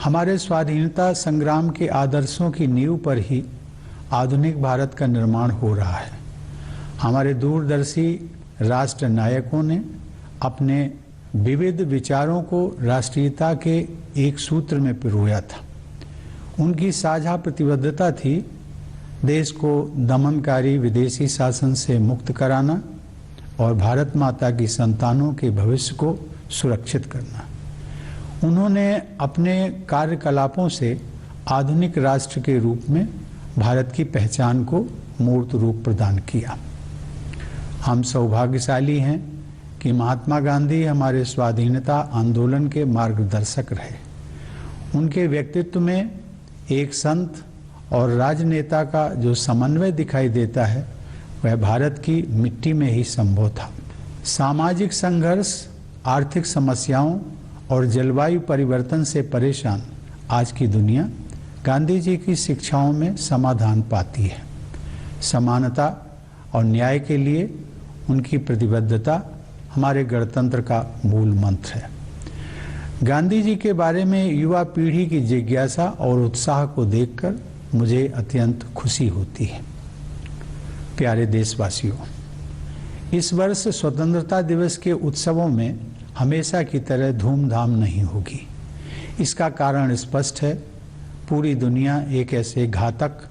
हमारे स्वाधीनता संग्राम के आदर्शों की नींव पर ही आधुनिक भारत का निर्माण हो रहा है। हमारे दूरदर्शी राष्ट्र नायकों ने अपने विविध विचारों को राष्ट्रीयता के एक सूत्र में पिरोया था। उनकी साझा प्रतिबद्धता थी देश को दमनकारी विदेशी शासन से मुक्त कराना और भारत माता की संतानों के भविष्य को सुरक्षित करना। उन्होंने अपने कार्यकलापों से आधुनिक राष्ट्र के रूप में भारत की पहचान को मूर्त रूप प्रदान किया। हम सौभाग्यशाली हैं कि महात्मा गांधी हमारे स्वाधीनता आंदोलन के मार्गदर्शक रहे। उनके व्यक्तित्व में एक संत और राजनेता का जो समन्वय दिखाई देता है वह भारत की मिट्टी में ही संभव था। सामाजिक संघर्ष, आर्थिक समस्याओं और जलवायु परिवर्तन से परेशान आज की दुनिया गांधी जी की शिक्षाओं में समाधान पाती है। समानता और न्याय के लिए उनकी प्रतिबद्धता हमारे गणतंत्र का मूल मंत्र है। गांधी जी के बारे में युवा पीढ़ी की जिज्ञासा और उत्साह को देखकर मुझे अत्यंत खुशी होती है। प्यारे देशवासियों, इस वर्ष स्वतंत्रता दिवस के उत्सवों में हमेशा की तरह धूमधाम नहीं होगी। इसका कारण स्पष्ट है। पूरी दुनिया एक ऐसे घातक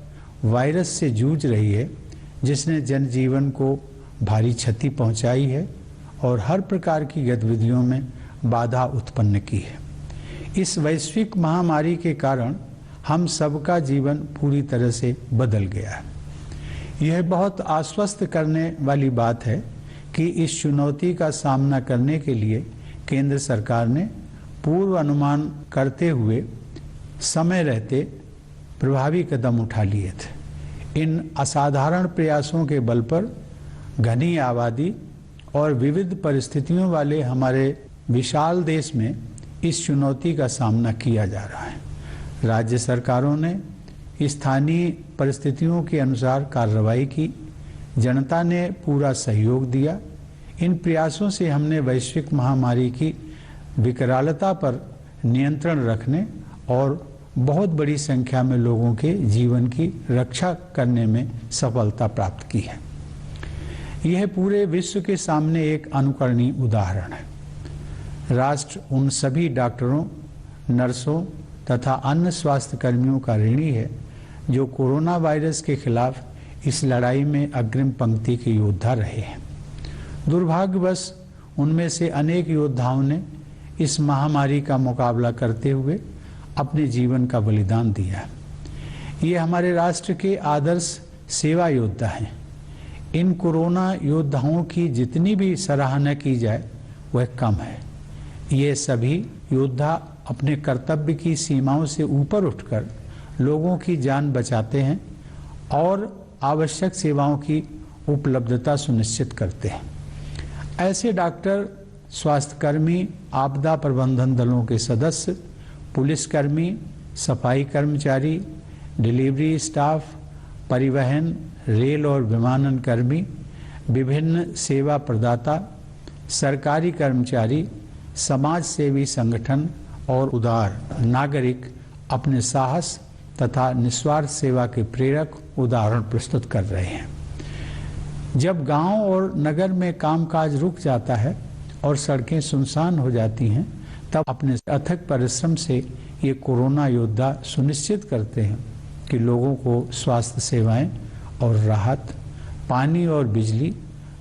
वायरस से जूझ रही है जिसने जनजीवन को भारी क्षति पहुंचाई है और हर प्रकार की गतिविधियों में बाधा उत्पन्न की है। इस वैश्विक महामारी के कारण हम सबका जीवन पूरी तरह से बदल गया है। यह बहुत आश्वस्त करने वाली बात है कि इस चुनौती का सामना करने के लिए केंद्र सरकार ने पूर्व अनुमान करते हुए समय रहते प्रभावी कदम उठा लिए थे। इन असाधारण प्रयासों के बल पर घनी आबादी और विविध परिस्थितियों वाले हमारे विशाल देश में इस चुनौती का सामना किया जा रहा है। राज्य सरकारों ने स्थानीय परिस्थितियों के अनुसार कार्रवाई की, जनता ने पूरा सहयोग दिया। इन प्रयासों से हमने वैश्विक महामारी की विकरालता पर नियंत्रण रखने और बहुत बड़ी संख्या में लोगों के जीवन की रक्षा करने में सफलता प्राप्त की है। यह पूरे विश्व के सामने एक अनुकरणीय उदाहरण है। राष्ट्र उन सभी डॉक्टरों, नर्सों तथा अन्य स्वास्थ्य कर्मियों का ऋणी है जो कोरोना वायरस के खिलाफ इस लड़ाई में अग्रिम पंक्ति के योद्धा रहे हैं। दुर्भाग्यवश उनमें से अनेक योद्धाओं ने इस महामारी का मुकाबला करते हुए अपने जीवन का बलिदान दिया है। ये हमारे राष्ट्र के आदर्श सेवा योद्धा हैं। इन कोरोना योद्धाओं की जितनी भी सराहना की जाए वह कम है। ये सभी योद्धा अपने कर्तव्य की सीमाओं से ऊपर उठकर लोगों की जान बचाते हैं और आवश्यक सेवाओं की उपलब्धता सुनिश्चित करते हैं। ऐसे डॉक्टर, स्वास्थ्यकर्मी, आपदा प्रबंधन दलों के सदस्य, पुलिसकर्मी, सफाई कर्मचारी, डिलीवरी स्टाफ, परिवहन, रेल और विमानन कर्मी, विभिन्न सेवा प्रदाता, सरकारी कर्मचारी, समाज सेवी संगठन और उदार नागरिक अपने साहस तथा निस्वार्थ सेवा के प्रेरक उदाहरण प्रस्तुत कर रहे हैं। जब गांव और नगर में कामकाज रुक जाता है और सड़कें सुनसान हो जाती हैं, तब अपने अथक परिश्रम से ये कोरोना योद्धा सुनिश्चित करते हैं कि लोगों को स्वास्थ्य सेवाएं और राहत, पानी और बिजली,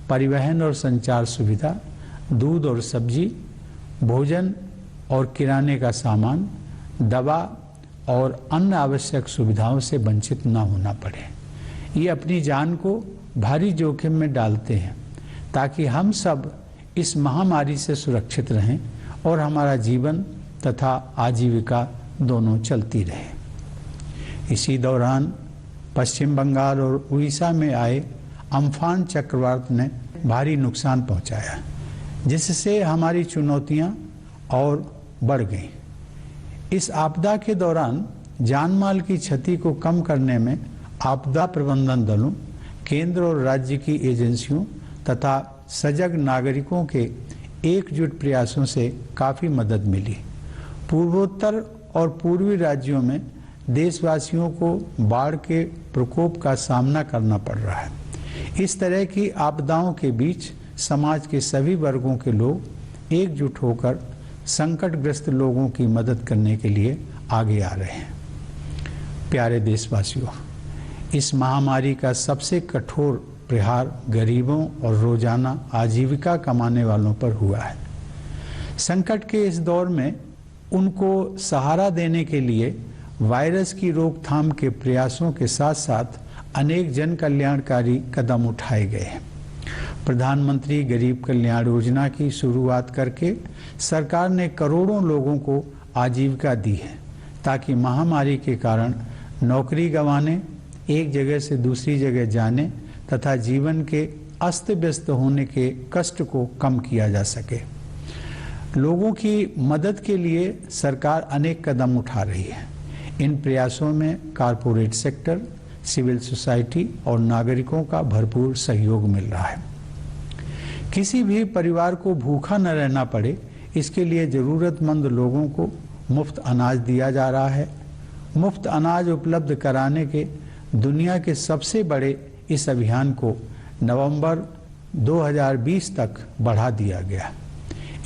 परिवहन और संचार सुविधा, दूध और सब्जी, भोजन और किराने का सामान, दवा और अन्य आवश्यक सुविधाओं से वंचित न होना पड़े। ये अपनी जान को भारी जोखिम में डालते हैं ताकि हम सब इस महामारी से सुरक्षित रहें और हमारा जीवन तथा आजीविका दोनों चलती रहे। इसी दौरान पश्चिम बंगाल और उड़ीसा में आए अम्फान चक्रवात ने भारी नुकसान पहुंचाया, जिससे हमारी चुनौतियां और बढ़ गईं। इस आपदा के दौरान जानमाल की क्षति को कम करने में आपदा प्रबंधन दलों, केंद्र और राज्य की एजेंसियों तथा सजग नागरिकों के एकजुट प्रयासों से काफ़ी मदद मिली। पूर्वोत्तर और पूर्वी राज्यों में देशवासियों को बाढ़ के प्रकोप का सामना करना पड़ रहा है। इस तरह की आपदाओं के बीच समाज के सभी वर्गों के लोग एकजुट होकर संकटग्रस्त लोगों की मदद करने के लिए आगे आ रहे हैं। प्यारे देशवासियों, इस महामारी का सबसे कठोर प्रहार गरीबों और रोजाना आजीविका कमाने वालों पर हुआ है। संकट के इस दौर में उनको सहारा देने के लिए वायरस की रोकथाम के प्रयासों के साथ साथ अनेक जन कल्याणकारी कदम उठाए गए हैं। प्रधानमंत्री गरीब कल्याण योजना की शुरुआत करके सरकार ने करोड़ों लोगों को आजीविका दी है, ताकि महामारी के कारण नौकरी गंवाने, एक जगह से दूसरी जगह जाने तथा जीवन के अस्त व्यस्त होने के कष्ट को कम किया जा सके। लोगों की मदद के लिए सरकार अनेक कदम उठा रही है। इन प्रयासों में कारपोरेट सेक्टर, सिविल सोसाइटी और नागरिकों का भरपूर सहयोग मिल रहा है। किसी भी परिवार को भूखा न रहना पड़े, इसके लिए जरूरतमंद लोगों को मुफ्त अनाज दिया जा रहा है। मुफ्त अनाज उपलब्ध कराने के दुनिया के सबसे बड़े इस अभियान को नवंबर 2020 तक बढ़ा दिया गया।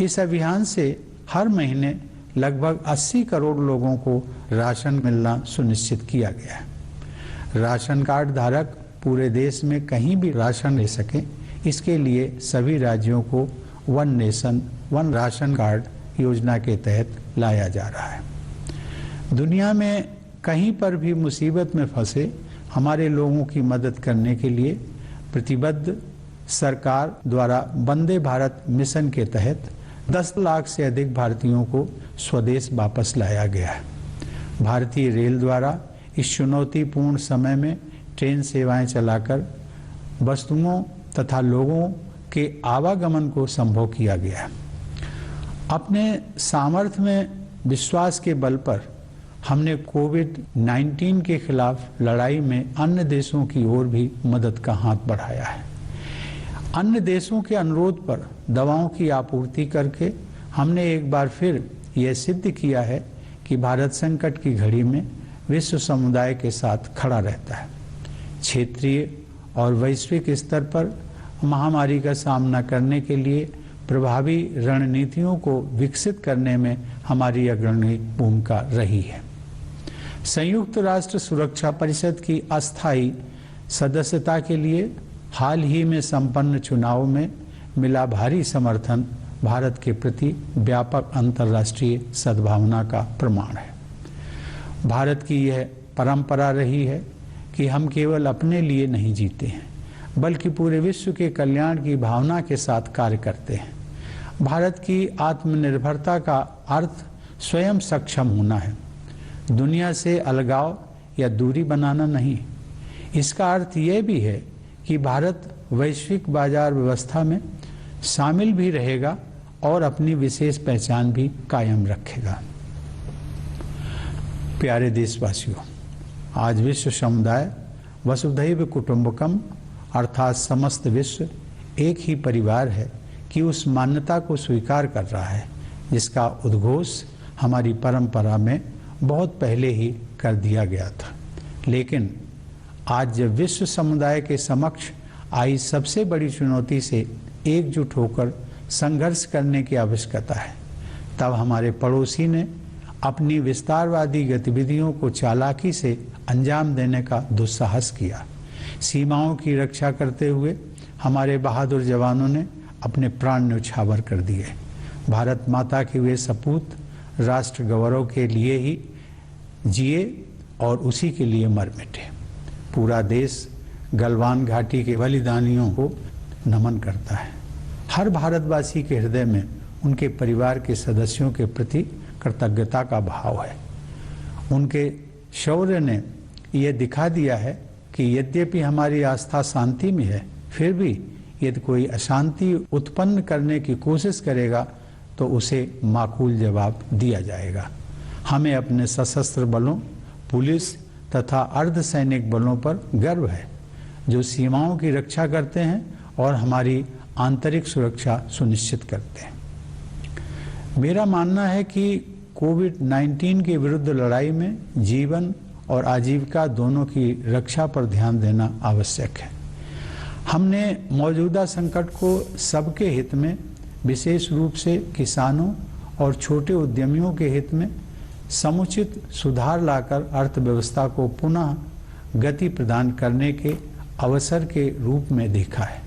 इस अभियान से हर महीने लगभग 80 करोड़ लोगों को राशन मिलना सुनिश्चित किया गया है। राशन कार्ड धारक पूरे देश में कहीं भी राशन ले सकें, इसके लिए सभी राज्यों को one nation one ration card योजना के तहत लाया जा रहा है। दुनिया में कहीं पर भी मुसीबत में फंसे हमारे लोगों की मदद करने के लिए प्रतिबद्ध सरकार द्वारा वंदे भारत मिशन के तहत 10 लाख से अधिक भारतीयों को स्वदेश वापस लाया गया है। भारतीय रेल द्वारा इस चुनौतीपूर्ण समय में ट्रेन सेवाएं चलाकर वस्तुओं तथा लोगों के आवागमन को संभव किया गया है। अपने सामर्थ्य में विश्वास के बल पर हमने कोविड-19 के खिलाफ लड़ाई में अन्य देशों की ओर भी मदद का हाथ बढ़ाया है। अन्य देशों के अनुरोध पर दवाओं की आपूर्ति करके हमने एक बार फिर यह सिद्ध किया है कि भारत संकट की घड़ी में विश्व समुदाय के साथ खड़ा रहता है। क्षेत्रीय और वैश्विक स्तर पर महामारी का सामना करने के लिए प्रभावी रणनीतियों को विकसित करने में हमारी अग्रणी भूमिका रही है। संयुक्त राष्ट्र सुरक्षा परिषद की अस्थायी सदस्यता के लिए हाल ही में संपन्न चुनाव में मिला भारी समर्थन भारत के प्रति व्यापक अंतर्राष्ट्रीय सद्भावना का प्रमाण है। भारत की यह परंपरा रही है कि हम केवल अपने लिए नहीं जीते हैं, बल्कि पूरे विश्व के कल्याण की भावना के साथ कार्य करते हैं। भारत की आत्मनिर्भरता का अर्थ स्वयं सक्षम होना है, दुनिया से अलगाव या दूरी बनाना नहीं। इसका अर्थ यह भी है कि भारत वैश्विक बाजार व्यवस्था में शामिल भी रहेगा और अपनी विशेष पहचान भी कायम रखेगा। प्यारे देशवासियों, आज विश्व समुदाय वसुधैव कुटुंबकम अर्थात समस्त विश्व एक ही परिवार है कि उस मान्यता को स्वीकार कर रहा है जिसका उद्घोष हमारी परंपरा में बहुत पहले ही कर दिया गया था। लेकिन आज जब विश्व समुदाय के समक्ष आई सबसे बड़ी चुनौती से एकजुट होकर संघर्ष करने की आवश्यकता है, तब हमारे पड़ोसी ने अपनी विस्तारवादी गतिविधियों को चालाकी से अंजाम देने का दुस्साहस किया। सीमाओं की रक्षा करते हुए हमारे बहादुर जवानों ने अपने प्राण न्यौछावर कर दिए। भारत माता के वे सपूत राष्ट्र गौरव के लिए ही जिए और उसी के लिए मर मिटे। पूरा देश गलवान घाटी के बलिदानियों को नमन करता है। हर भारतवासी के हृदय में उनके परिवार के सदस्यों के प्रति कृतज्ञता का भाव है। उनके शौर्य ने यह दिखा दिया है कि यद्यपि हमारी आस्था शांति में है, फिर भी यदि कोई अशांति उत्पन्न करने की कोशिश करेगा तो उसे माकूल जवाब दिया जाएगा। हमें अपने सशस्त्र बलों, पुलिस तथा अर्धसैनिक बलों पर गर्व है जो सीमाओं की रक्षा करते हैं और हमारी आंतरिक सुरक्षा सुनिश्चित करते हैं। मेरा मानना है कि कोविड-19 के विरुद्ध लड़ाई में जीवन और आजीविका दोनों की रक्षा पर ध्यान देना आवश्यक है। हमने मौजूदा संकट को सबके हित में, विशेष रूप से किसानों और छोटे उद्यमियों के हित में समुचित सुधार लाकर अर्थव्यवस्था को पुनः गति प्रदान करने के अवसर के रूप में देखा है।